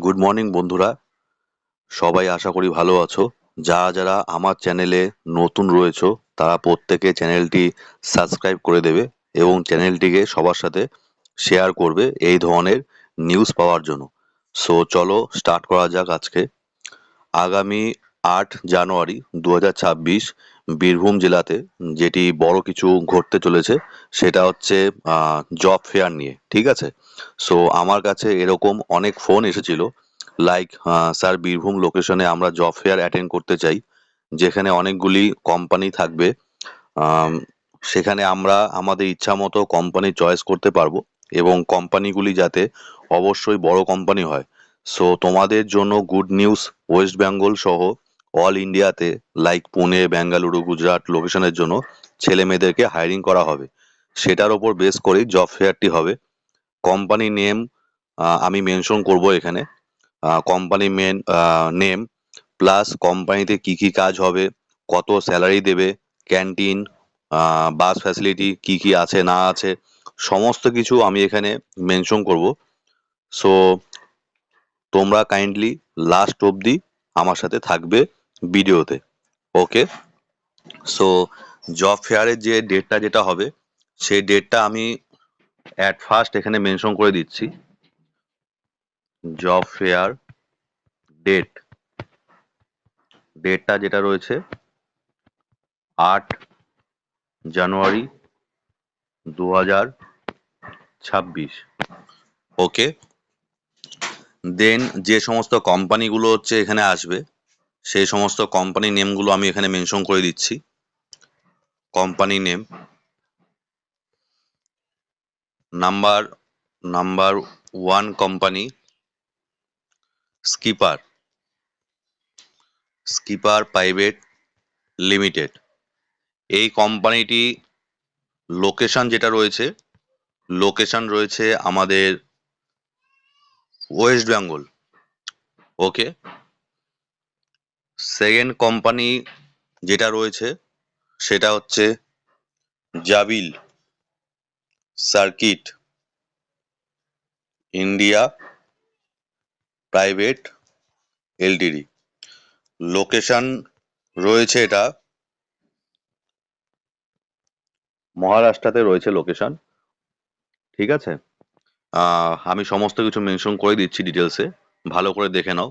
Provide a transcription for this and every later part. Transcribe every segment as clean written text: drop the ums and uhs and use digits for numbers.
Good morning বন্ধুরা, সবাই আশা করি ভালো আছো। যারা যারা আমার চ্যানেলে নতুন রয়েছো তারা প্রত্যেকে চ্যানেলটি সাবস্ক্রাইব করে দেবে এবং চ্যানেলটিকে সবার সাথে শেয়ার করবে এই ধরনের নিউজ পাওয়ার জন্য। সো চলো স্টার্ট করা যাক আজকে। আগামী 8 জানুয়ারি 2026 বীরভূম জেলাতে যেটি বড় কিছু ঘটতে চলেছে সেটা হচ্ছে জব ফেয়ার নিয়ে, ঠিক আছে? সো আমার কাছে এরকম অনেক ফোন এসেছিল, লাইক স্যার বীরভূম লোকেশনে আমরা জব ফেয়ার অ্যাটেন্ড করতে চাই, যেখানে অনেকগুলি কোম্পানি থাকবে। আম, সেখানে আমরা আমাদের ইচ্ছা মতো কোম্পানি চয়েস করতে পারবো এবং কোম্পানিগুলি যাতে অবশ্যই বড় কোম্পানি হয়। সো তোমাদের জন্য গুড নিউজ, ওয়েস্ট বেঙ্গল সহ অল ইন্ডিয়াতে লাইক পুনে, বেঙ্গালুরু, গুজরাট লোকেশনের জন্য ছেলে মেয়েদেরকে হায়ারিং করা হবে। সেটার ওপর বেস করেই জব ফেয়ারটি হবে। কোম্পানি নেম আমি মেনশন করব এখানে। কোম্পানি নেম প্লাস কোম্পানিতে কি কি কাজ হবে, কত স্যালারি দেবে, ক্যান্টিন, বাস ফ্যাসিলিটি কি কি আছে না আছে, সমস্ত কিছু আমি এখানে মেনশন করব। সো তোমরা কাইন্ডলি লাস্ট অবধি আমার সাথে থাকবে ভিডিওতে। ওকে, সো জব ফেয়ারের যে ডেটটা যেটা হবে সেই ডেটটা আমি অ্যাট ফার্স্ট এখানে মেনশন করে দিচ্ছি। জব ফেয়ার ডেট, ডেটটা যেটা রয়েছে 8 জানুয়ারি 2026। ওকে, দেন যে সমস্ত কোম্পানিগুলো হচ্ছে এখানে আসবে সেই সমস্ত কোম্পানি নেমগুলো আমি এখানে মেনশন করে দিচ্ছি। Company name number number one company skipper, skipper private limited. এই কোম্পানিটি লোকেশন যেটা রয়েছে, লোকেশন রয়েছে আমাদের ওয়েস্ট বেঙ্গল। ওকে, সেকেন্ড কোম্পানি যেটা রয়েছে সেটা হচ্ছে Zabeel circuit India private Ltd. Location রয়েছে এটা মহারাষ্ট্রতে রয়েছে লোকেশন, ঠিক আছে? আমি সমস্ত কিছু মেনশন করে দিচ্ছি ডিটেলসে, ভালো করে দেখে নাও।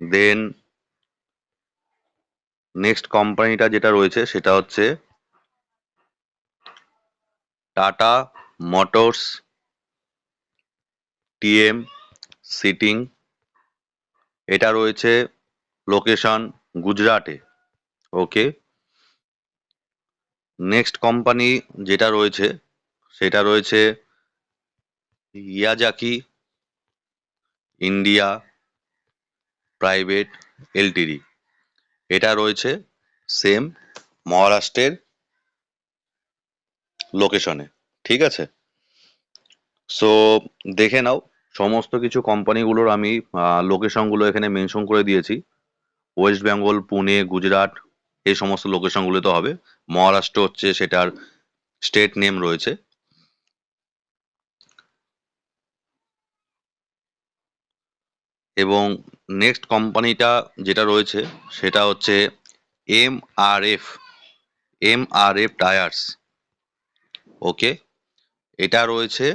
দেন নেক্সট কোম্পানিটা যেটা রয়েছে সেটা হচ্ছে টাটা মোটরস টিএম সিটিং। এটা রয়েছে লোকেশন গুজরাটে। ওকে, নেক্সট কোম্পানি যেটা রয়েছে সেটা রয়েছে ইয়াজাকি ইন্ডিয়া প্রাইভেট এলটিডি। এটা রয়েছে সেম মহারাষ্ট্রের লোকেশনে, ঠিক আছে? সো দেখে নাও, সমস্ত কিছু কোম্পানিগুলোর আমি লোকেশনগুলো এখানে মেনশন করে দিয়েছি। ওয়েস্ট বেঙ্গল, পুনে, গুজরাট এই সমস্ত লোকেশনগুলোতে হবে। মহারাষ্ট্র হচ্ছে সেটার স্টেট নেম রয়েছে। এবং নেক্সট কোম্পানিটা যেটা রয়েছে সেটা হচ্ছে এমআরএফ, এমআরএফ টায়ার্স। ওকে, এটা রয়েছে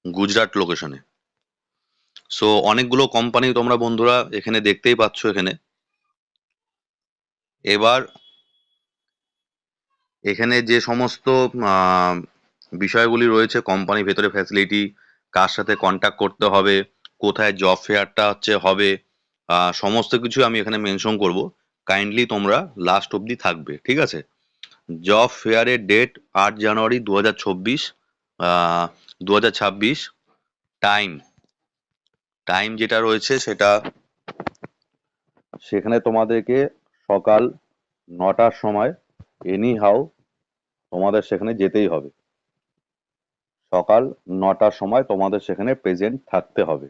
গুজরাট লোকেশনে। সো অনেকগুলো কোম্পানি তোমরা বন্ধুরা এখানে দেখতেই পাচ্ছ এখানে। এবার এখানে যে সমস্ত আহ, বিষয়গুলি রয়েছে, কোম্পানির ভেতরে ফ্যাসিলিটি, কার সাথে কন্ট্যাক্ট করতে হবে, কোথায় জব ফেয়ারটা হচ্ছে হবে, সমস্ত কিছু আমি এখানে মেনশন করব। কাইন্ডলি তোমরা লাস্ট অবধি থাকবে, ঠিক আছে? জব ফেয়ারের ডেট 8 জানুয়ারি 2026, 2026। টাইম, টাইম যেটা রয়েছে সেটা সেখানে তোমাদেরকে সকাল 9টার সময় এনি হাউ তোমাদের সেখানে যেতেই হবে। সকাল 9টার সময় তোমাদের সেখানে প্রেজেন্ট থাকতে হবে,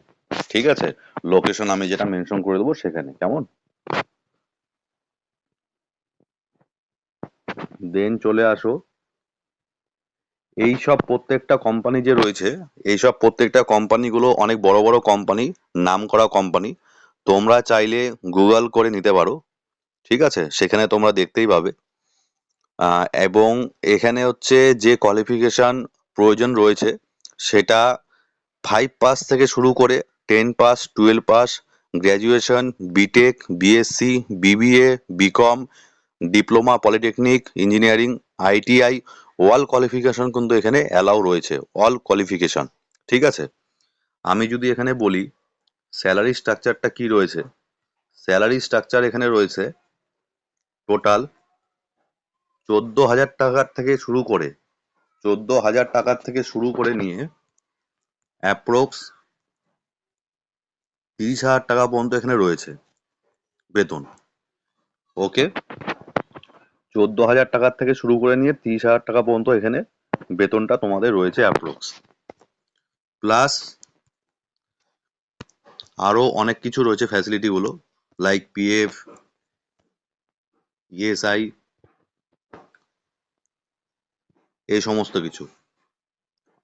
ঠিক আছে? লোকেশন আমি যেটা মেনশন করে দেবো সেখানে, কেমন? দেন চলে আসো এইসব প্রত্যেকটা কোম্পানি যে রয়েছে, এইসব প্রত্যেকটা কোম্পানিগুলো অনেক বড় বড় কোম্পানি, নামকরা কোম্পানি। তোমরা চাইলে গুগল করে নিতে পারো, ঠিক আছে? সেখানে তোমরা দেখতেই পাবে। এবং এখানে হচ্ছে যে কোয়ালিফিকেশন প্রয়োজন রয়েছে সেটা 5 পাস থেকে শুরু করে 10 pass, 12 pass, graduation, BTech, BSc, BBA, BCom, diploma, polytechnic, engineering, ITI, all qualification কিন্তু এখানে অ্যালাউ রয়েছে, অল কোয়ালিফিকেশন, ঠিক আছে? আমি যদি এখানে বলি স্যালারি স্ট্রাকচারটা কি রয়েছে, স্যালারি স্ট্রাকচার এখানে রয়েছে টোটাল 14,000 টাকার থেকে শুরু করে, 14,000 টাকার থেকে শুরু করে নিয়ে অ্যাপ্রক্স 30,000 টাকা পর্যন্ত এখানে রয়েছে বেতন। ওকে, 14,000 টাকার থেকে শুরু করে নিয়ে 30,000 টাকা পর্যন্ত এখানে বেতনটা তোমাদের রয়েছে অ্যাপ্রক্স। প্লাস আরো অনেক কিছু রয়েছে ফ্যাসিলিটি গুলো, লাইক পিএফ, ইএসআই, এই সমস্ত কিছু।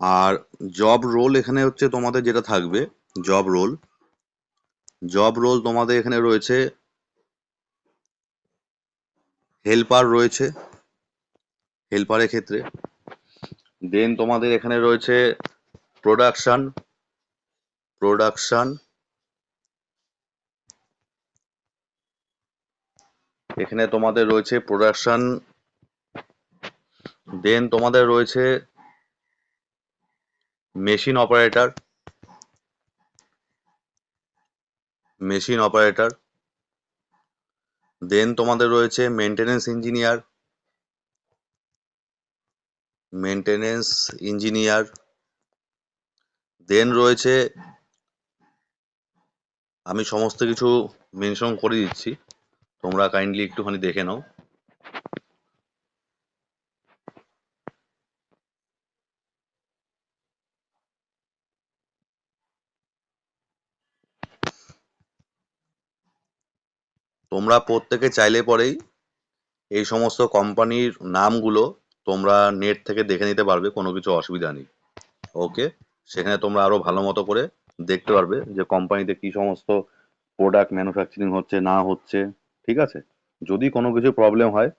আর জব রোল এখানে হচ্ছে তোমাদের যেটা থাকবে, জব রোল, জব রোল তোমাদের এখানে রয়েছে হেল্পার রয়েছে, হেল্পারের ক্ষেত্রে। দেন তোমাদের এখানে রয়েছে প্রোডাকশন, প্রোডাকশন, এখানে তোমাদের রয়েছে প্রোডাকশন। দেন তোমাদের রয়েছে মেশিন অপারেটর, মেশিন অপারেটর। দেন তোমাদের রয়েছে মেনটেনেন্স ইঞ্জিনিয়ার, মেনটেনেন্স ইঞ্জিনিয়ার। দেন রয়েছে, আমি সমস্ত কিছু মেনশন করে দিচ্ছি, তোমরা কাইন্ডলি একটুখানি দেখে নাও। তোমরা প্রত্যেকে চাইলে পরেই এই সমস্ত কোম্পানির নামগুলো তোমরা নেট থেকে দেখে নিতে পারবে, কোনো কিছু অসুবিধা নেই। ওকে, সেখানে তোমরা আরো ভালো মতো করে দেখতে পারবে যে কোম্পানিতে কি সমস্ত প্রোডাক্ট ম্যানুফ্যাকচারিং হচ্ছে না হচ্ছে, ঠিক আছে? যদি কোনো কিছু প্রবলেম হয়,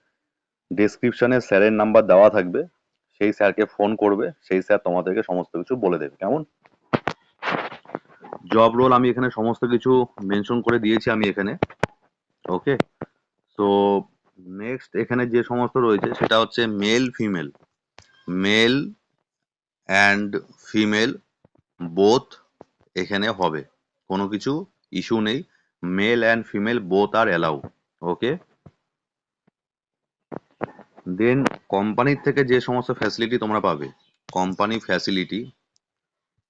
ডেসক্রিপশনে স্যারের নাম্বার দেওয়া থাকবে, সেই স্যারকে ফোন করবে, সেই স্যার তোমাদেরকে সমস্ত কিছু বলে দেবে। কেমন? জব রোল আমি এখানে সমস্ত কিছু মেনশন করে দিয়েছি আমি এখানে। ওকে, তো নেক্সট এখানে যে সমস্ত রয়েছে সেটা হচ্ছে male female, male and female both এখানে হবে, কোনো কিছু ইস্যু নেই, male and female both are allow. Okay, then কোম্পানির থেকে যে সমস্ত ফ্যাসিলিটি তোমরা পাবে, কোম্পানি ফ্যাসিলিটি,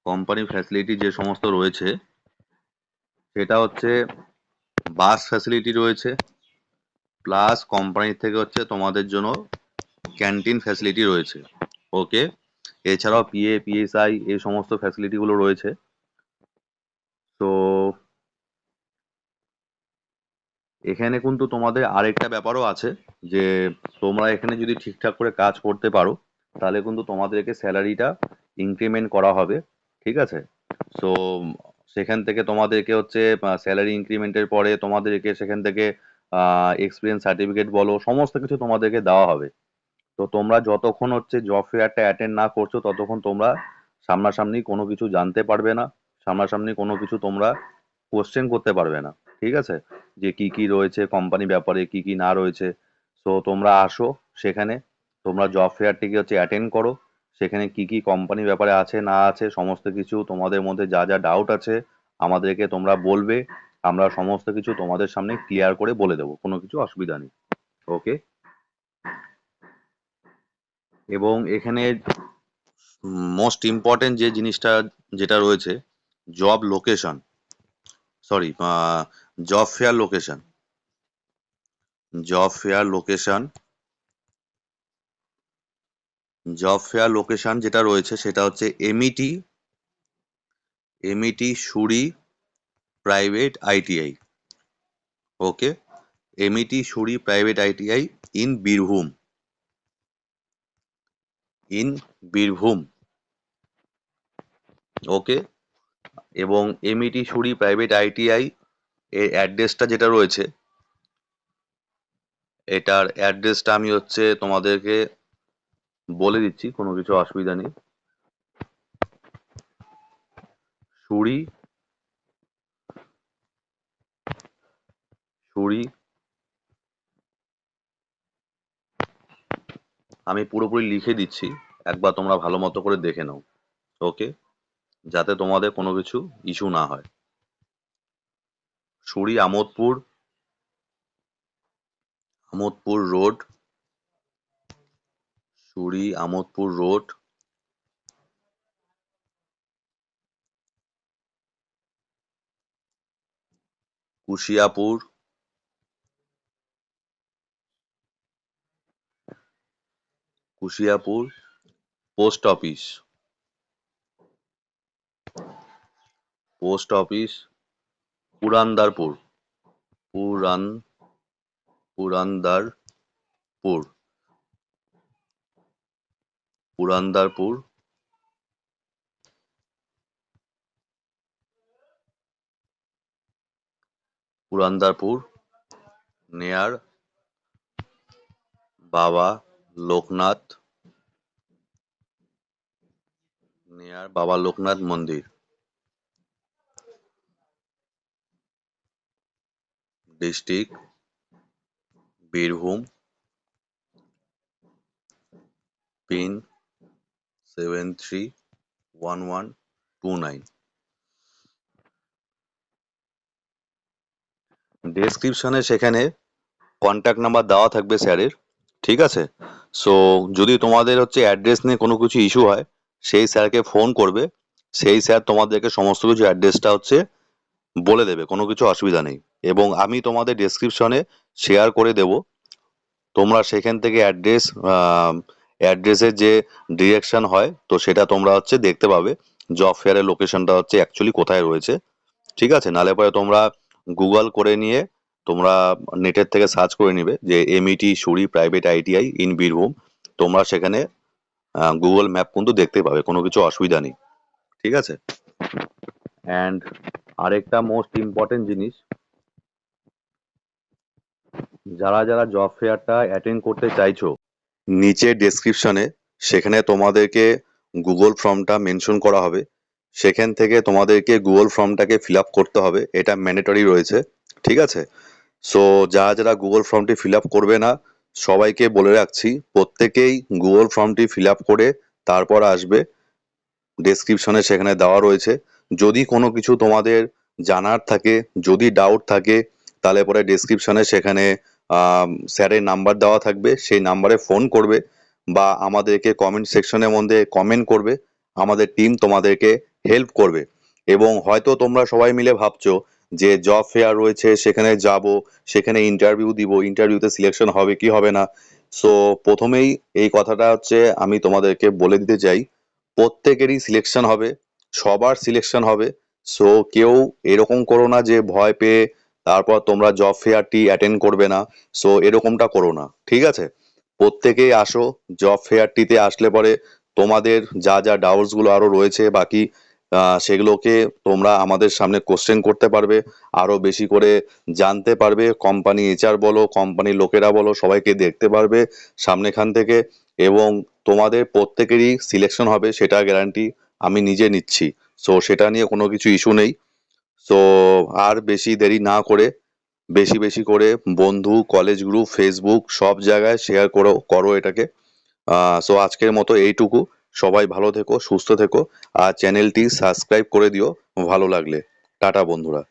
কোম্পানি ফ্যাসিলিটি যে সমস্ত রয়েছে সেটা হচ্ছে বাস ফ্যাসিলিটি রয়েছে, প্লাস কোম্পানির থেকে হচ্ছে তোমাদের জন্য ক্যান্টিন ফ্যাসিলিটি রয়েছে। ওকে, এছাড়াও পিএ, পিএসআই, এই সমস্ত ফ্যাসিলিটিগুলো রয়েছে। তো এখানে কিন্তু তোমাদের আরেকটা ব্যাপারও আছে যে তোমরা এখানে যদি ঠিকঠাক করে কাজ করতে পারো তাহলে কিন্তু তোমাদেরকে স্যালারিটা ইনক্রিমেন্ট করা হবে, ঠিক আছে? সো সেখান থেকে তোমাদেরকে হচ্ছে স্যালারি ইনক্রিমেন্টের পরে তোমাদেরকে সেখান থেকে এক্সপিরিয়েন্স সার্টিফিকেট বলো, সমস্ত কিছু তোমাদেরকে দেওয়া হবে। তো তোমরা যতক্ষণ হচ্ছে জব ফেয়ারটা অ্যাটেন্ড না করছো ততক্ষণ তোমরা সামনাসামনি কোনো কিছু জানতে পারবে না, সামনাসামনি কোনো কিছু তোমরা কোশ্চেন করতে পারবে না, ঠিক আছে? যে কি কি রয়েছে কোম্পানি ব্যাপারে, কি কি না রয়েছে। সো তোমরা আসো সেখানে, তোমরা জব ফেয়ারটিকে হচ্ছে অ্যাটেন্ড করো, সেখানে কি কি কোম্পানি ব্যাপারে আছে না আছে সমস্ত কিছু তোমাদের মধ্যে যা যা ডাউট আছে আমাদেরকে তোমরা বলবে, আমরা সমস্ত কিছু তোমাদের সামনে ক্লিয়ার করে বলে দেবো, কোনো কিছু অসুবিধা নেই। ওকে, এবং এখানে মোস্ট ইম্পর্টেন্ট যে জিনিসটা যেটা রয়েছে, job location, sorry, job fair location, job fair location, job fair location যেটা রয়েছে সেটা হচ্ছে MET, MET Suri private ITI. Okay, MET Suri private ITI in Birbhum. In Birbhum. Okay, এবং এমইটি সুরি প্রাইভেট আইটিআই এর অ্যাড্রেসটা যেটা রয়েছে, এটার অ্যাড্রেসটা আমি তোমাদেরকে বলে দিচ্ছি, কোনো কিছু অসুবিধা নেই। সুরি সুরি আমি পুরোপুরি লিখে দিচ্ছি, একবার তোমরা ভালো মতো করে দেখে নাও। ওকে, যাতে তোমাদের কোনো কিছু ইস্যু না হয়। সুরি আমোদপুর রোড, সুরি আমোদপুর রোড, কুশিয়াপুর, পোস্ট অফিস, পুরান্দারপুর, পুরান পুরান্দারপুর, পুরান্দারপুর, পুরান্দারপুর, নেয়ার বাবা লোকনাথ, মন্দির, ডিস্ট্রিক্ট বীরভূম, পিন 731129। ডেসক্রিপশনে সেখানে কন্ট্যাক্ট নাম্বার দেওয়া থাকবে স্যারের, ঠিক আছে? সো যদি তোমাদের অ্যাড্রেস নিয়ে কোনো কিছু ইস্যু হয়, সেই স্যারকে ফোন করবে, সেই স্যার তোমাদেরকে সমস্ত কিছু অ্যাড্রেসটা বলে দেবে, কোনো কিছু অসুবিধা নেই। এবং আমি তোমাদের ডেসক্রিপশনে শেয়ার করে দেব, তোমরা সেখান থেকে অ্যাড্রেসের যে ডিরেকশন হয়, তো সেটা তোমরা দেখতে পাবে জব ফেয়ারের লোকেশনটা অ্যাকচুয়ালি কোথায় রয়েছে, ঠিক আছে? নালে পরে তোমরা গুগল করে নিয়ে তোমরা নেটের থেকে সার্চ করে নিবে যে MET Suri private ITI in Birbhum, তোমরা সেখানে গুগল ম্যাপ কিন্তু দেখতে পাবে, কোনো কিছু অসুবিধা নেই, ঠিক আছে? অ্যান্ড আরেকটা মোস্ট ইম্পর্টেন্ট জিনিস, যারা যারা জব ফেয়ারটা অ্যাটেন্ড করতে চাইছো, নিচে ডেসক্রিপশনে সেখানে তোমাদেরকে গুগল ফর্মটা মেনশন করা হবে, সেখান থেকে তোমাদেরকে গুগল ফর্মটাকে ফিল আপ করতে হবে, এটা ম্যান্ডেটরি রয়েছে, ঠিক আছে? সো যারা যারা গুগল ফর্মটি ফিল আপ করবে না, সবাইকে বলে রাখছি প্রত্যেকেই গুগল ফর্মটি ফিল আপ করে তারপর আসবে। ডেসক্রিপশনে সেখানে দেওয়া রয়েছে। যদি কোনো কিছু তোমাদের জানার থাকে, যদি ডাউট থাকে, তাহলে পরে ডেসক্রিপশনে সেখানে স্যারের নাম্বার দেওয়া থাকবে, সেই নাম্বারে ফোন করবে বা আমাদেরকে কমেন্ট সেকশনের মধ্যে কমেন্ট করবে, আমাদের টিম তোমাদেরকে হেল্প করবে। এবং হয়তো তোমরা সবাই মিলে ভাবছো যে জব ফেয়ার রয়েছে, সেখানে যাব, সেখানে ইন্টারভিউ দিব, ইন্টারভিউতে সিলেকশন হবে কি হবে না। সো প্রথমেই এই কথাটা আমি তোমাদেরকে বলে দিতে চাই, প্রত্যেকেরই সিলেকশন হবে, সবার সিলেকশন হবে। সো কেউ এরকম করো না যে ভয় পেয়ে তারপর তোমরা জব ফেয়ারটি অ্যাটেন্ড করবে না, সো এরকমটা করো না, ঠিক আছে? প্রত্যেকেই আসো, জব ফেয়ারটিতে আসলে পরে তোমাদের যা যা ডাউটস গুলো আরো রয়েছে বাকি, সেগুলোকে তোমরা আমাদের সামনে কোশ্চেন করতে পারবে, আরো বেশি করে জানতে পারবে, কোম্পানি এইচআর বলো, কোম্পানির লোকেরা বলো, সবাইকে দেখতে পারবে সামনেখান থেকে, এবং তোমাদের প্রত্যেকেরই সিলেকশন হবে, সেটা গ্যারান্টি আমি নিজে নিচ্ছি। সো সেটা নিয়ে কোনো কিছু ইস্যু নেই। সো আর বেশি দেরি না করে বেশি বেশি করে বন্ধু, কলেজ গ্রুপ, ফেসবুক সব জায়গায় শেয়ার করো করো এটাকে। সো আজকের মতো এইটুকু। সবাই ভালো থেকো, সুস্থ থেকো, আর চ্যানেলটি সাবস্ক্রাইব করে দিও ভালো লাগলে। টাটা বন্ধুরা।